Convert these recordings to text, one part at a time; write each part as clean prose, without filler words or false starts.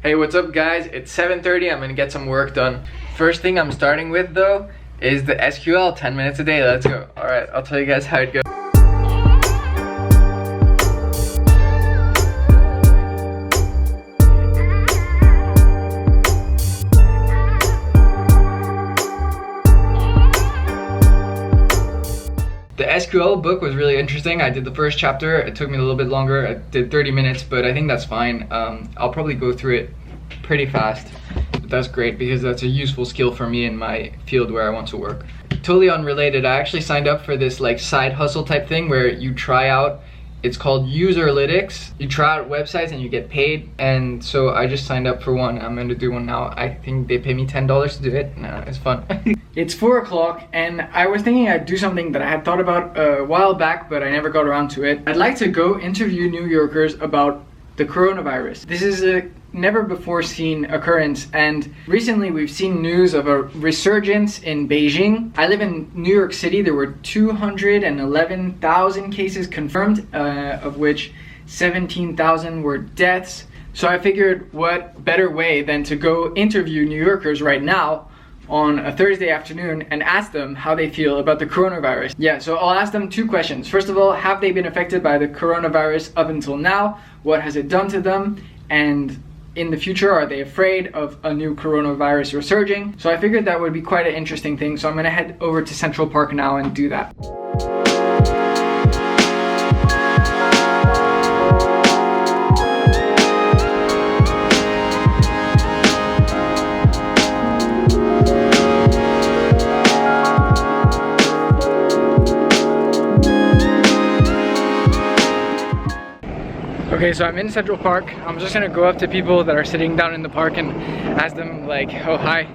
Hey, what's up guys? It's 7:30, I'm gonna get some work done. First thing I'm starting with though is the SQL 10 minutes a day. Let's go. Alright, I'll tell you guys how it goes. The SQL book was really interesting. I did the first chapter. It took me a little bit longer. I did 30 minutes, but I think that's fine. I'll probably go through it pretty fast. But that's great because that's a useful skill for me in my field where I want to work. Totally unrelated, I actually signed up for this like side hustle type thing where you try out, it's called Userlytics. You try out websites and you get paid. And so I just signed up for one. I'm gonna do one now. I think they pay me $10 to do it. No, it's fun. It's 4 o'clock and I was thinking I'd do something that I had thought about a while back, but I never got around to it. I'd like to go interview New Yorkers about the coronavirus. This is a never before seen occurrence, and recently we've seen news of a resurgence in Beijing. I live in New York City. There were 211,000 cases confirmed, of which 17,000 were deaths. So I figured what better way than to go interview New Yorkers right now on a Thursday afternoon and ask them how they feel about the coronavirus. Yeah, so I'll ask them 2 questions. First of all, have they been affected by the coronavirus up until now? What has it done to them? And in the future, are they afraid of a new coronavirus resurging? So I figured that would be quite an interesting thing. So I'm gonna head over to Central Park now and do that. Okay, so I'm in Central Park. I'm just gonna go up to people that are sitting down in the park and ask them like, oh hi,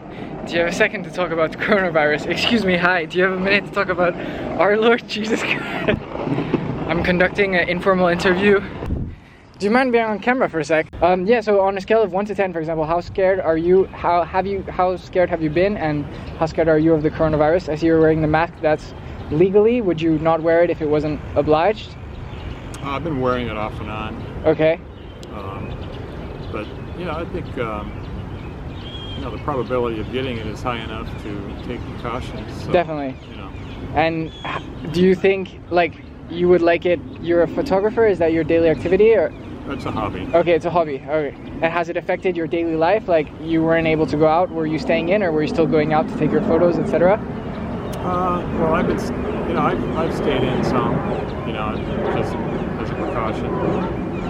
do you have a second to talk about the coronavirus? Excuse me, hi, do you have a minute to talk about our Lord Jesus Christ? I'm conducting an informal interview. Do you mind being on camera for a sec? Yeah, so on a scale of 1 to 10, for example, how scared are you? How scared have you been, and how scared are you of the coronavirus? I see you're wearing the mask. That's legally. Would you not wear it if it wasn't obliged? I've been wearing it off and on. Okay. But you know, I think you know, the probability of getting it is high enough to take precautions. So, definitely. You know. And do you think like you would like it? You're a photographer. Is that your daily activity, or? It's a hobby. Okay, it's a hobby. Okay. And has it affected your daily life? Like you weren't able to go out. Were you staying in, or were you still going out to take your photos, etc.? Well, I've been, you know, I've stayed in some, you know, just as a precaution.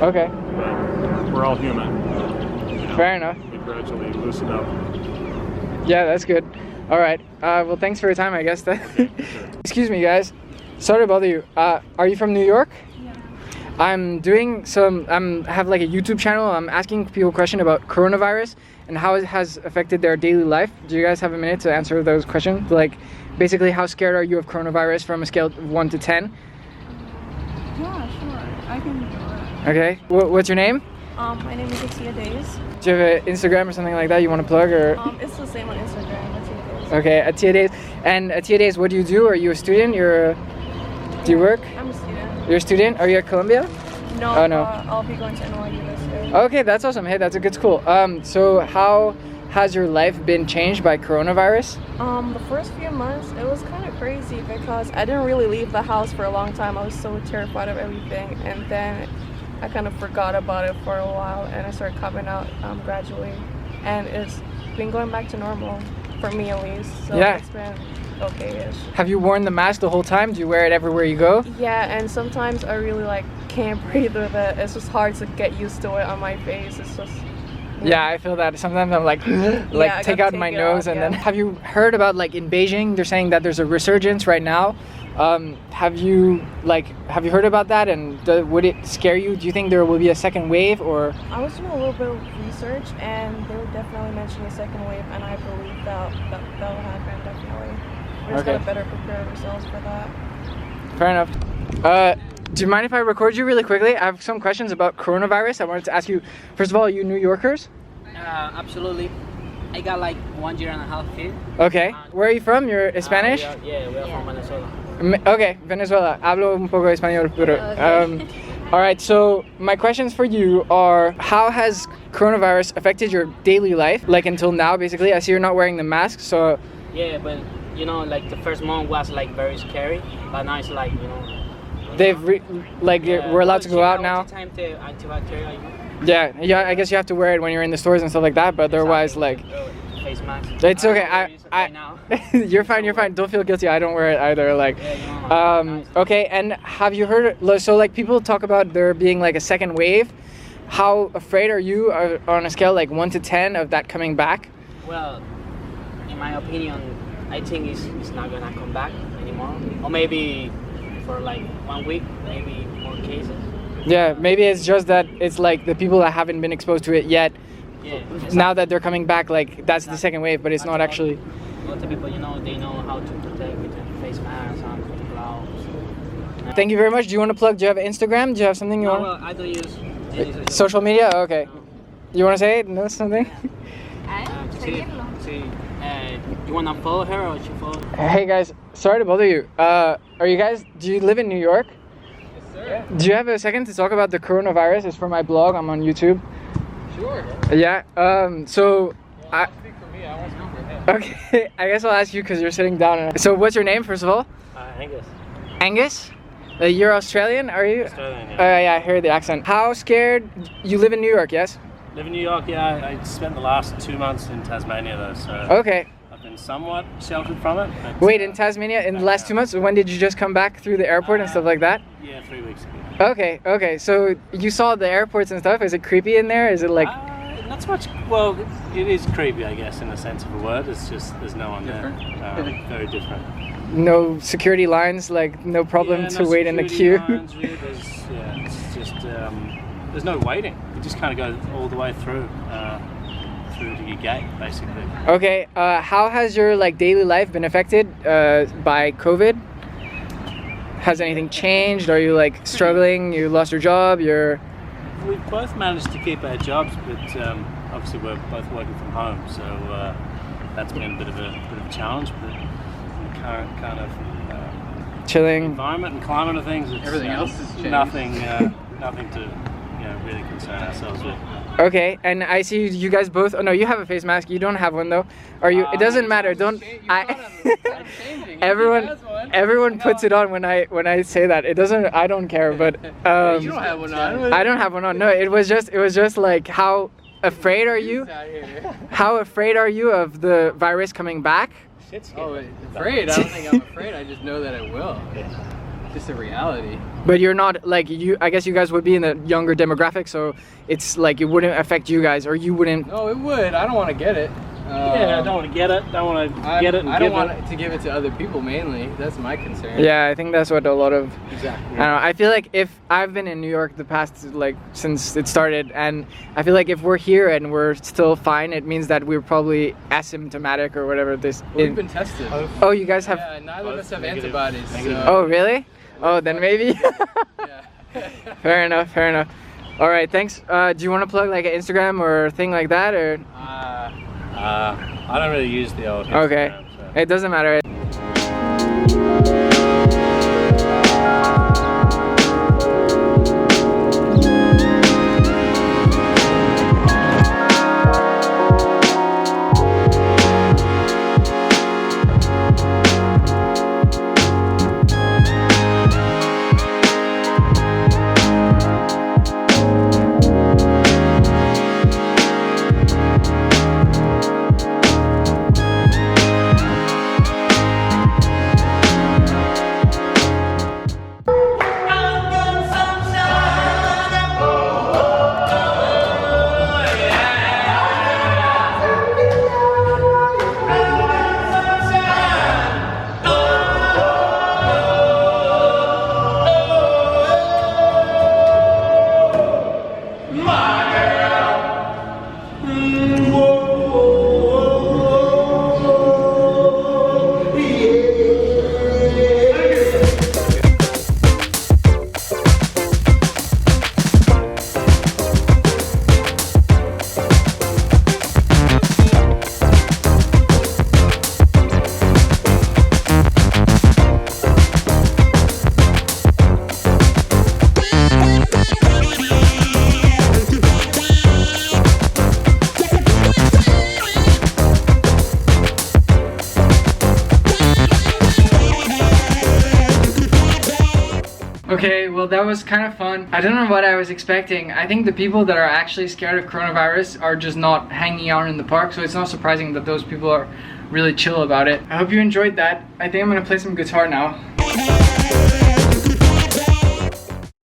Okay. But we're all human. You know, fair enough. We gradually loosen up. Yeah, that's good. All right. Well, thanks for your time, I guess. Okay, sure. Excuse me, guys. Sorry to bother you. Are you from New York? Yeah. I'm doing some. have like a YouTube channel. I'm asking people questions about coronavirus and how it has affected their daily life. Do you guys have a minute to answer those questions? Like, basically, how scared are you of coronavirus from a scale of 1 to 10? Yeah, sure. I can do it. Okay. What's your name? My name is Atia Days. Do you have an Instagram or something like that you want to plug, or? It's the same on Instagram, Atia Days. Okay, Atia Days. And Atia Days, what do you do? Are you a student? Do you work? I'm a student. You're a student? Are you at Columbia? No, Oh, no. I'll be going to NYU this year. Okay, that's awesome. Hey, that's a good school. So how has your life been changed by coronavirus? The first few months, it was kind of crazy because I didn't really leave the house for a long time. I was so terrified of everything, and then I kind of forgot about it for a while, and I started coming out gradually, and it's been going back to normal for me at least. So yeah. It's been okay-ish. Have you worn the mask the whole time? Do you wear it everywhere you go? Yeah, and sometimes I really can't breathe with it. It's just hard to get used to it on my face. It's just. Yeah, I feel that. Sometimes I'm like, yeah, take out my nose, and then. Have you heard about in Beijing? They're saying that there's a resurgence right now. Have you heard about that? And would it scare you? Do you think there will be a second wave, or? I was doing a little bit of research, and they were definitely mentioning a second wave, and I believe that will happen definitely. We're just gonna better prepare ourselves for that. Fair enough. Do you mind if I record you really quickly? I have some questions about coronavirus. I wanted to ask you, first of all, are you New Yorkers? Absolutely. I got 1.5 years here. Okay. Where are you from? You're Spanish? Yeah, we are from Venezuela. Okay, Venezuela. Hablo un poco español, pero... Okay. All right, so my questions for you are, how has coronavirus affected your daily life, like until now, basically? I see you're not wearing the mask, so... Yeah, but you know, like the first month was like very scary, but now it's like, you know. We're allowed to go out now. Time to antibacterial, you know? Yeah, I guess you have to wear it when you're in the stores and stuff like that, but otherwise, like... Face mask. It's okay, right now. You're fine, don't feel guilty, I don't wear it either, like... Yeah, you know, okay, and have you heard, so like people talk about there being like a second wave. How afraid are you on a scale like 1 to 10 of that coming back? Well, in my opinion, I think it's not gonna come back anymore. Or maybe for like 1 week, maybe more cases. Yeah, maybe it's just that it's like the people that haven't been exposed to it yet, now that they're coming back, like that's the second wave, but it's not actually. A lot of people, you know, they know how to protect with the face masks and gloves. Thank you very much. Do you want to plug? Do you have Instagram? Do you have something you want? Well, I don't use any social media. Okay. You want to say it? No, something? You want to follow her or she follow? Hey guys, sorry to bother you. Do you live in New York? Yes, sir. Do you have a second to talk about the coronavirus? It's for my blog. I'm on YouTube. Sure. Yeah. So. Well, speak for me. I won't speak for him. Okay. I guess I'll ask you because you're sitting down. So, what's your name, first of all? Angus. Angus. You're Australian, are you? Australian, yeah. Yeah, I heard the accent. How scared? You live in New York, yes? Live in New York, yeah. I spent the last 2 months in Tasmania though, so Okay. I've been somewhat sheltered from it. But, Wait, in Tasmania in the last 2 months? When did you just come back through the airport and stuff like that? Yeah, 3 weeks ago. Okay. So you saw the airports and stuff. Is it creepy in there? Is it like? Not so much. Well, it is creepy, I guess, in the sense of a word. It's just there's no one there. Very different. No security lines, like no problem to wait in the queue. Lines, really. It's just there's no waiting. You just kind of go all the way through to your gate, basically. Okay. How has your like daily life been affected by COVID? Has anything changed? Are you like struggling? You lost your job? We've both managed to keep our jobs, but obviously we're both working from home, so that's been a bit of a challenge. But in the current kind of chilling environment and climate of things, it's Everything else has changed. Nothing to really concern ourselves with. Okay, and I see you guys both. Oh no, you have a face mask. You don't have one though. Are you? It doesn't matter. Don't. Everyone puts it on when I say that. It doesn't. I don't care. But You don't have one on. I don't have one on. No, it was just like how afraid are you? How afraid are you of the virus coming back? Oh, afraid? I don't think I'm afraid. I just know that it will. Just a reality. But you're not like you. I guess you guys would be in the younger demographic, so it's like it wouldn't affect you guys, or you wouldn't. No, it would. I don't want to get it. Yeah, I don't want to get it. Don't want to get it. And I don't want to give it to other people mainly. That's my concern. Yeah, I think that's what a lot of. Exactly. I don't know. I feel like if I've been in New York the past like since it started, and I feel like if we're here and we're still fine, it means that we're probably asymptomatic or whatever this. Well, we've been tested. Oh, you guys have. Yeah, neither of us have antibodies. Oh, really? Oh, then maybe. Yeah. Fair enough. All right, thanks. Do you want to plug like an Instagram or thing like that, or? I don't really use the old Instagram, Okay, so. it doesn't matter. Okay, well that was kind of fun. I don't know what I was expecting. I think the people that are actually scared of coronavirus are just not hanging out in the park, so it's not surprising that those people are really chill about it. I hope you enjoyed that. I think I'm gonna play some guitar now.